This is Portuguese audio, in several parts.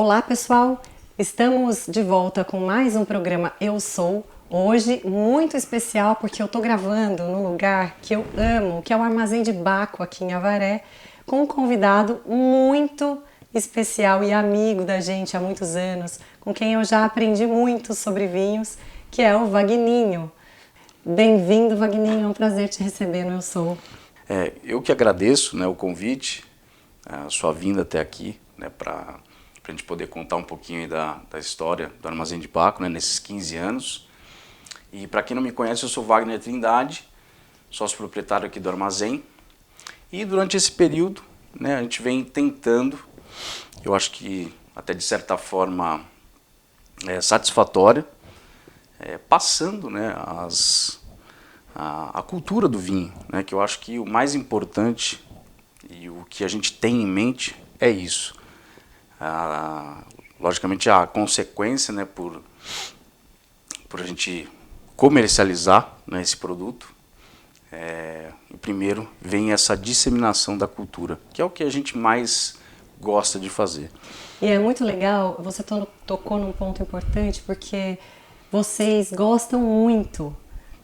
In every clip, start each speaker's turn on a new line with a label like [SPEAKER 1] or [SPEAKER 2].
[SPEAKER 1] Olá, pessoal! Estamos de volta com mais um programa Eu Sou. Hoje, muito especial, porque eu estou gravando num lugar que eu amo, que é o Armazém de Baco, aqui em Avaré, com um convidado muito especial e amigo da gente há muitos anos, com quem eu já aprendi muito sobre vinhos, que é o Vagninho. Bem-vindo, Vagninho, é um prazer te receber no Eu Sou.
[SPEAKER 2] Eu que agradeço, né, o convite, a sua vinda até aqui, né, para a gente poder contar um pouquinho aí da história do Armazém de Baco, né, nesses 15 anos. E para quem não me conhece, eu sou Wagner Trindade, sócio proprietário aqui do Armazém. E durante esse período, né, a gente vem tentando, eu acho que até de certa forma satisfatória, passando, né, a cultura do vinho, né, que eu acho que o mais importante e o que a gente tem em mente é isso. Logicamente a consequência, né, por a gente comercializar, né, esse produto, e primeiro vem essa disseminação da cultura, que é o que a gente mais gosta de fazer.
[SPEAKER 1] E é muito legal, você tocou num ponto importante, porque vocês gostam muito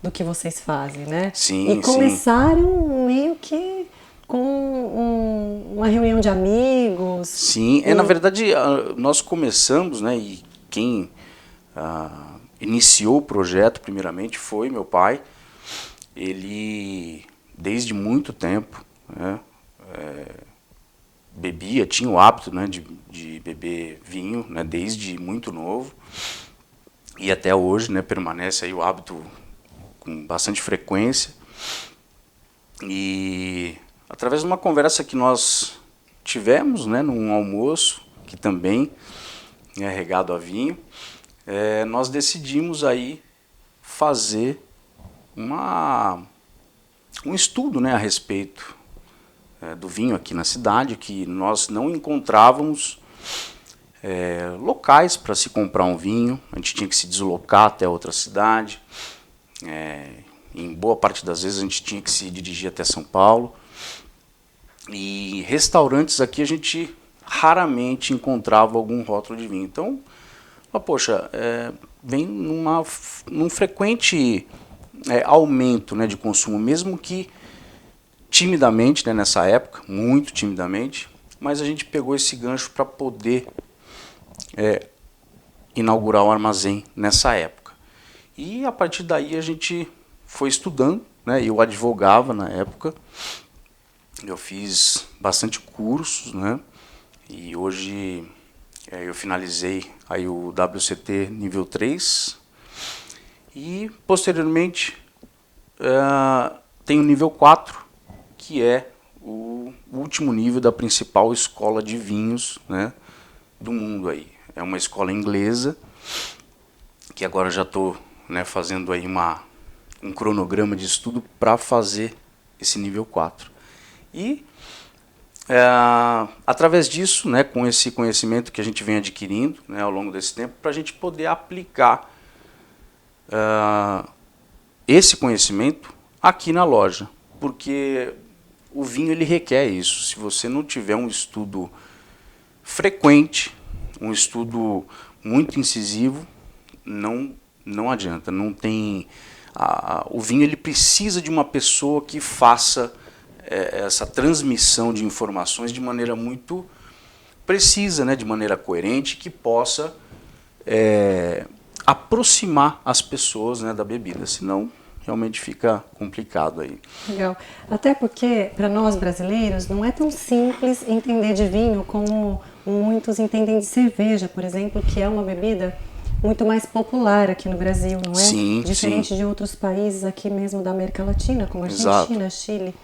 [SPEAKER 1] do que vocês fazem, né?
[SPEAKER 2] Sim,
[SPEAKER 1] e começaram meio que com uma reunião de amigos.
[SPEAKER 2] Sim, na verdade nós começamos, né, e quem iniciou o projeto primeiramente foi meu pai. Ele, desde muito tempo, né, bebia, tinha o hábito, né, de beber vinho, né, desde muito novo, e até hoje, né, permanece aí o hábito com bastante frequência. E através de uma conversa que nós tivemos, né, num almoço, que também é regado a vinho, nós decidimos aí fazer um estudo, né, a respeito do vinho aqui na cidade, que nós não encontrávamos locais para se comprar um vinho, a gente tinha que se deslocar até outra cidade, em boa parte das vezes a gente tinha que se dirigir até São Paulo, e restaurantes aqui a gente raramente encontrava algum rótulo de vinho. Então, poxa, vem num frequente aumento, né, de consumo, mesmo que timidamente, né, nessa época, muito timidamente, mas a gente pegou esse gancho para poder inaugurar o armazém nessa época. E a partir daí a gente foi estudando, né, eu advogava na época, eu fiz bastante cursos, né, e hoje eu finalizei aí o WCT nível 3 e posteriormente tem o nível 4, que é o último nível da principal escola de vinhos, né, do mundo aí. É uma escola inglesa, que agora já estou, né, fazendo aí um cronograma de estudo para fazer esse nível 4. E através disso, né, com esse conhecimento que a gente vem adquirindo, né, ao longo desse tempo, para a gente poder aplicar esse conhecimento aqui na loja, porque o vinho ele requer isso. Se você não tiver um estudo frequente, um estudo muito incisivo, não adianta. Não tem o vinho ele precisa de uma pessoa que faça essa transmissão de informações de maneira muito precisa, né, de maneira coerente, que possa aproximar as pessoas, né, da bebida, senão realmente fica complicado aí.
[SPEAKER 1] Legal. Até porque, para nós brasileiros, não é tão simples entender de vinho como muitos entendem de cerveja, por exemplo, que é uma bebida muito mais popular aqui no Brasil, não é?
[SPEAKER 2] Sim,
[SPEAKER 1] diferente
[SPEAKER 2] sim.
[SPEAKER 1] de outros países aqui mesmo da América Latina, como a Argentina,
[SPEAKER 2] Exato.
[SPEAKER 1] Chile,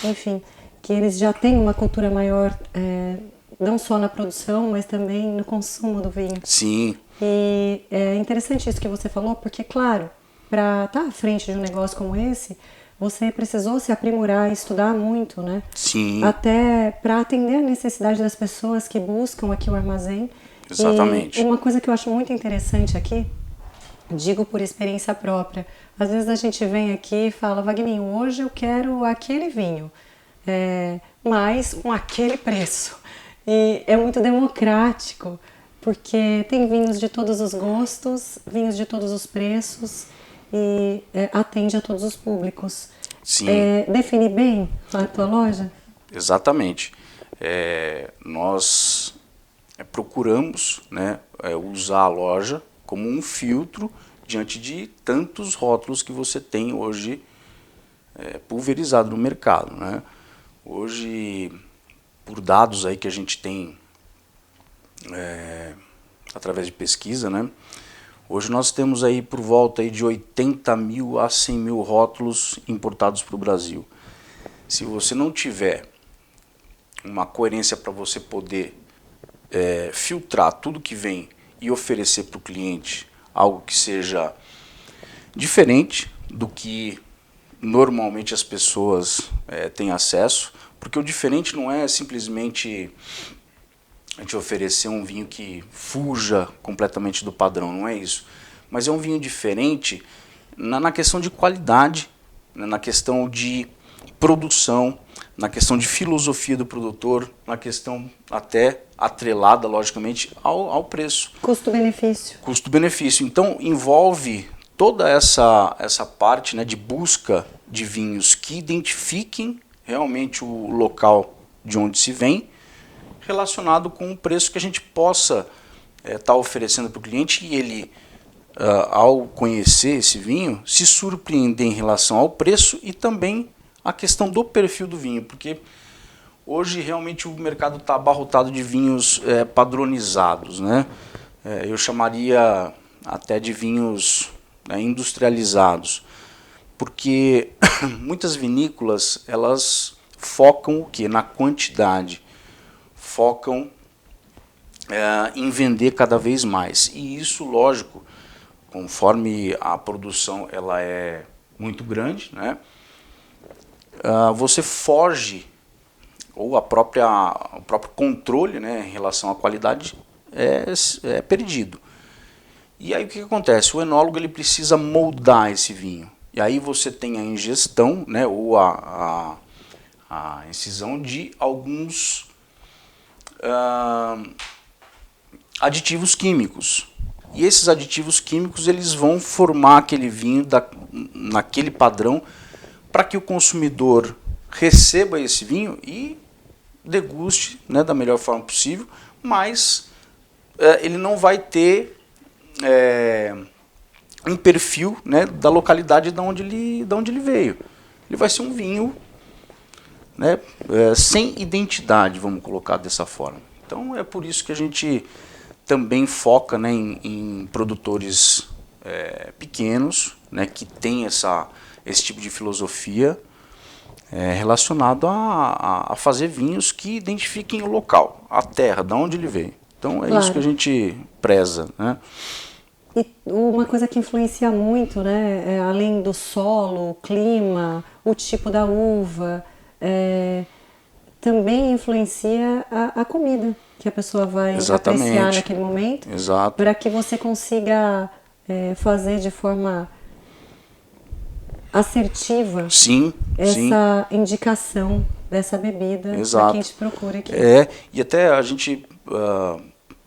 [SPEAKER 1] enfim, que eles já têm uma cultura maior, não só na produção, mas também no consumo do vinho.
[SPEAKER 2] Sim.
[SPEAKER 1] E é interessante isso que você falou, porque, claro, para estar à frente de um negócio como esse, você precisou se aprimorar e estudar muito, né?
[SPEAKER 2] Sim.
[SPEAKER 1] Até para atender a necessidade das pessoas que buscam aqui o armazém.
[SPEAKER 2] Exatamente.
[SPEAKER 1] E uma coisa que eu acho muito interessante aqui, digo por experiência própria, às vezes a gente vem aqui e fala, Vagninho, hoje eu quero aquele vinho, mas com aquele preço. E é muito democrático, porque tem vinhos de todos os gostos, vinhos de todos os preços e atende a todos os públicos.
[SPEAKER 2] Sim.
[SPEAKER 1] Define bem a tua loja?
[SPEAKER 2] Exatamente. Nós procuramos, né, usar a loja como um filtro diante de tantos rótulos que você tem hoje pulverizado no mercado, né? Hoje, por dados aí que a gente tem através de pesquisa, né? Hoje nós temos aí por volta aí de 80 mil a 100 mil rótulos importados para o Brasil. Se você não tiver uma coerência para você poder filtrar tudo que vem e oferecer para o cliente algo que seja diferente do que normalmente as pessoas têm acesso, porque o diferente não é simplesmente a gente oferecer um vinho que fuja completamente do padrão, não é isso. Mas é um vinho diferente na questão de qualidade, na questão de produção, na questão de filosofia do produtor, na questão até atrelada, logicamente, ao preço.
[SPEAKER 1] Custo-benefício.
[SPEAKER 2] Custo-benefício. Então, envolve toda essa parte, né, de busca de vinhos que identifiquem realmente o local de onde se vem, relacionado com o preço que a gente possa estar oferecendo para o cliente e ele, ao conhecer esse vinho, se surpreender em relação ao preço e também a questão do perfil do vinho, porque hoje realmente o mercado está abarrotado de vinhos padronizados, né? Eu chamaria até de vinhos industrializados, porque muitas vinícolas elas focam o quê? Na quantidade, focam em vender cada vez mais, e isso, lógico, conforme a produção ela é muito grande, né? Você foge, ou o próprio controle, né, em relação à qualidade é perdido. E aí o que acontece? O enólogo ele precisa moldar esse vinho. E aí você tem a ingestão, né, ou a incisão de alguns aditivos químicos. E esses aditivos químicos eles vão formar aquele vinho naquele padrão para que o consumidor receba esse vinho e deguste, né, da melhor forma possível, mas ele não vai ter um perfil, né, da localidade de onde ele veio. Ele vai ser um vinho, né, sem identidade, vamos colocar dessa forma. Então é por isso que a gente também foca, né, em produtores pequenos, né, que tem esse tipo de filosofia relacionado a fazer vinhos que identifiquem o local, a terra, de onde ele veio. Então é isso que a gente preza, né?
[SPEAKER 1] E uma coisa que influencia muito, né, além do solo, o clima, o tipo da uva, também influencia a comida que a pessoa vai apreciar naquele momento.
[SPEAKER 2] Exato.
[SPEAKER 1] Para que você consiga fazer de forma assertiva essa indicação dessa bebida para quem te procura aqui.
[SPEAKER 2] E até a gente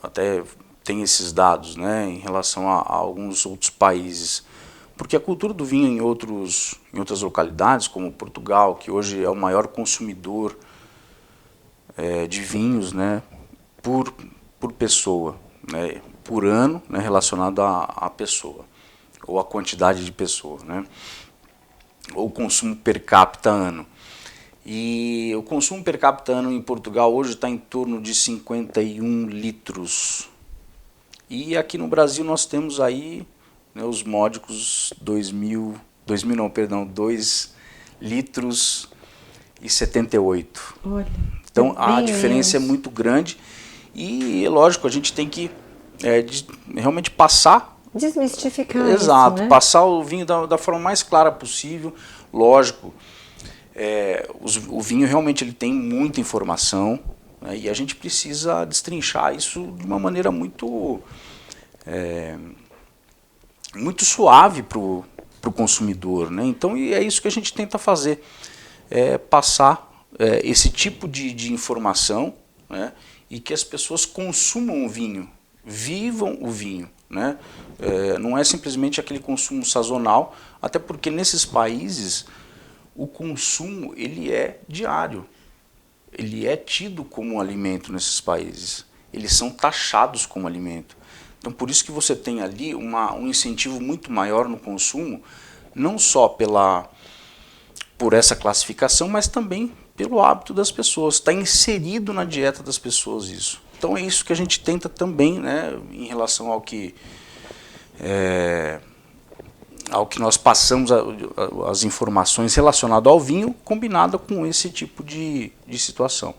[SPEAKER 2] até tem esses dados, né, em relação a alguns outros países, porque a cultura do vinho em outras localidades, como Portugal, que hoje é o maior consumidor de vinhos, né, por pessoa, né, por ano, né, relacionado à pessoa, ou a quantidade de pessoa, né, ou consumo per capita ano. E o consumo per capita ano em Portugal hoje está em torno de 51 litros. E aqui no Brasil nós temos aí, né, os módicos 2 litros e 78.
[SPEAKER 1] Olha,
[SPEAKER 2] então a diferença é muito grande e, lógico, a gente tem que realmente passar.
[SPEAKER 1] Desmistificar
[SPEAKER 2] Exato,
[SPEAKER 1] isso, né?
[SPEAKER 2] passar o vinho da forma mais clara possível. Lógico, o vinho realmente ele tem muita informação, né, e a gente precisa destrinchar isso de uma maneira muito suave para o consumidor, né? Então é isso que a gente tenta fazer, passar esse tipo de informação, né, e que as pessoas consumam o vinho vivam o vinho, né? Não é simplesmente aquele consumo sazonal, até porque nesses países o consumo ele é diário, ele é tido como um alimento nesses países, eles são taxados como alimento. Então por isso que você tem ali um incentivo muito maior no consumo, não só por essa classificação, mas também pelo hábito das pessoas, está inserido na dieta das pessoas isso. Então é isso que a gente tenta também, né, em relação ao que nós passamos, as informações relacionadas ao vinho, combinada com esse tipo de situação.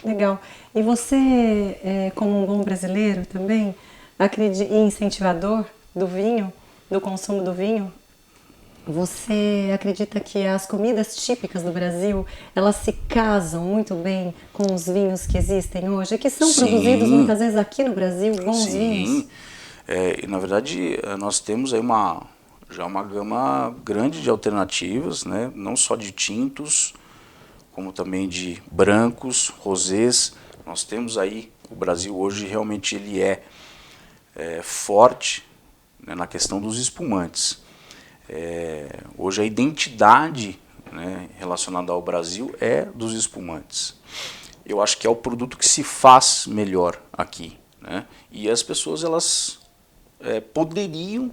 [SPEAKER 1] Legal. E você, como um bom brasileiro também, e incentivador do vinho, do consumo do vinho, você acredita que as comidas típicas do Brasil, elas se casam muito bem com os vinhos que existem hoje, que são produzidos muitas vezes aqui no Brasil, bons vinhos?
[SPEAKER 2] Na verdade, nós temos aí já uma gama grande de alternativas, né? Não só de tintos, como também de brancos, rosés. Nós temos aí, o Brasil hoje realmente ele é forte, né, na questão dos espumantes. Hoje a identidade, né, relacionada ao Brasil é dos espumantes. Eu acho que é o produto que se faz melhor aqui, né? E as pessoas elas poderiam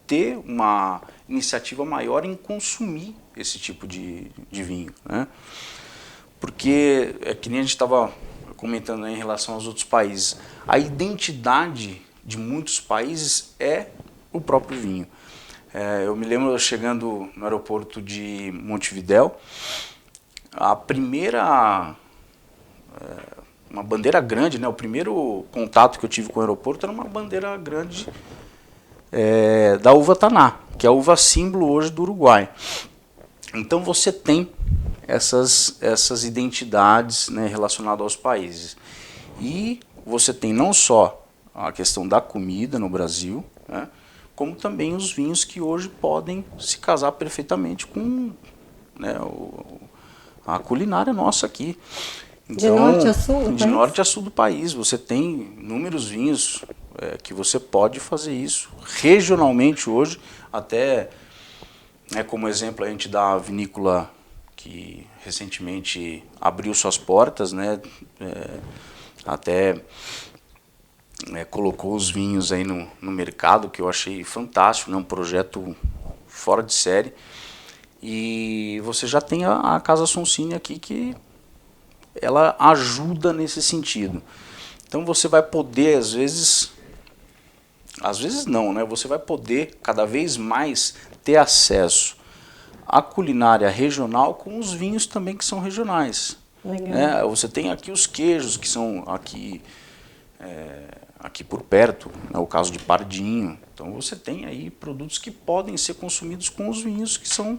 [SPEAKER 2] ter uma iniciativa maior em consumir esse tipo de vinho, né? Porque é que nem a gente estava comentando, né, em relação aos outros países, a identidade de muitos países é o próprio vinho. Eu me lembro chegando no aeroporto de Montevidéu, a primeira, uma bandeira grande, né, o primeiro contato que eu tive com o aeroporto era uma bandeira grande da uva Taná, que é a uva símbolo hoje do Uruguai. Então você tem essas identidades, né, relacionadas aos países. E você tem não só a questão da comida no Brasil, né, como também os vinhos que hoje podem se casar perfeitamente com, né, a culinária nossa aqui. Então,
[SPEAKER 1] de norte a sul do país?
[SPEAKER 2] De norte a sul do país. Você tem inúmeros vinhos que você pode fazer isso regionalmente hoje. Até, como exemplo, a gente dá a vinícola que recentemente abriu suas portas, né, até colocou os vinhos aí no mercado, que eu achei fantástico, né, um projeto fora de série. E você já tem a Casa Sonsini aqui, que ela ajuda nesse sentido. Então você vai poder, às vezes não, né? Você vai poder cada vez mais ter acesso à culinária regional com os vinhos também que são regionais.
[SPEAKER 1] Legal.
[SPEAKER 2] Você tem aqui os queijos que são aqui por perto, né? O caso de Pardinho. Então você tem aí produtos que podem ser consumidos com os vinhos que são,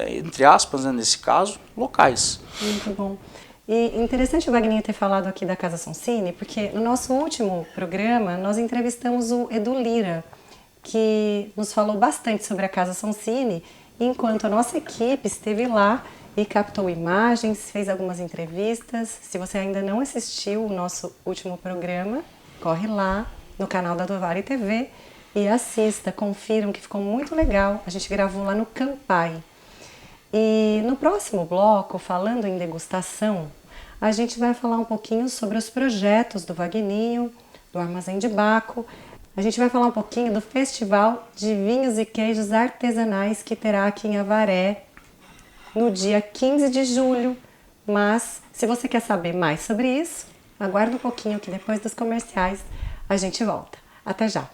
[SPEAKER 2] entre aspas, né, nesse caso, locais.
[SPEAKER 1] Muito bom. E interessante o Wagner ter falado aqui da Casa Sonsini, porque no nosso último programa nós entrevistamos o Edu Lira, que nos falou bastante sobre a Casa Sonsini, enquanto a nossa equipe esteve lá e captou imagens, fez algumas entrevistas. Se você ainda não assistiu o nosso último programa, corre lá no canal da Dovari TV e assista, confiram que ficou muito legal. A gente gravou lá no Campai. E no próximo bloco, falando em degustação, a gente vai falar um pouquinho sobre os projetos do Vagninho, do Armazém de Baco. A gente vai falar um pouquinho do Festival de Vinhos e Queijos Artesanais que terá aqui em Avaré no dia 15 de julho. Mas, se você quer saber mais sobre isso, aguarda um pouquinho que depois dos comerciais a gente volta. Até já!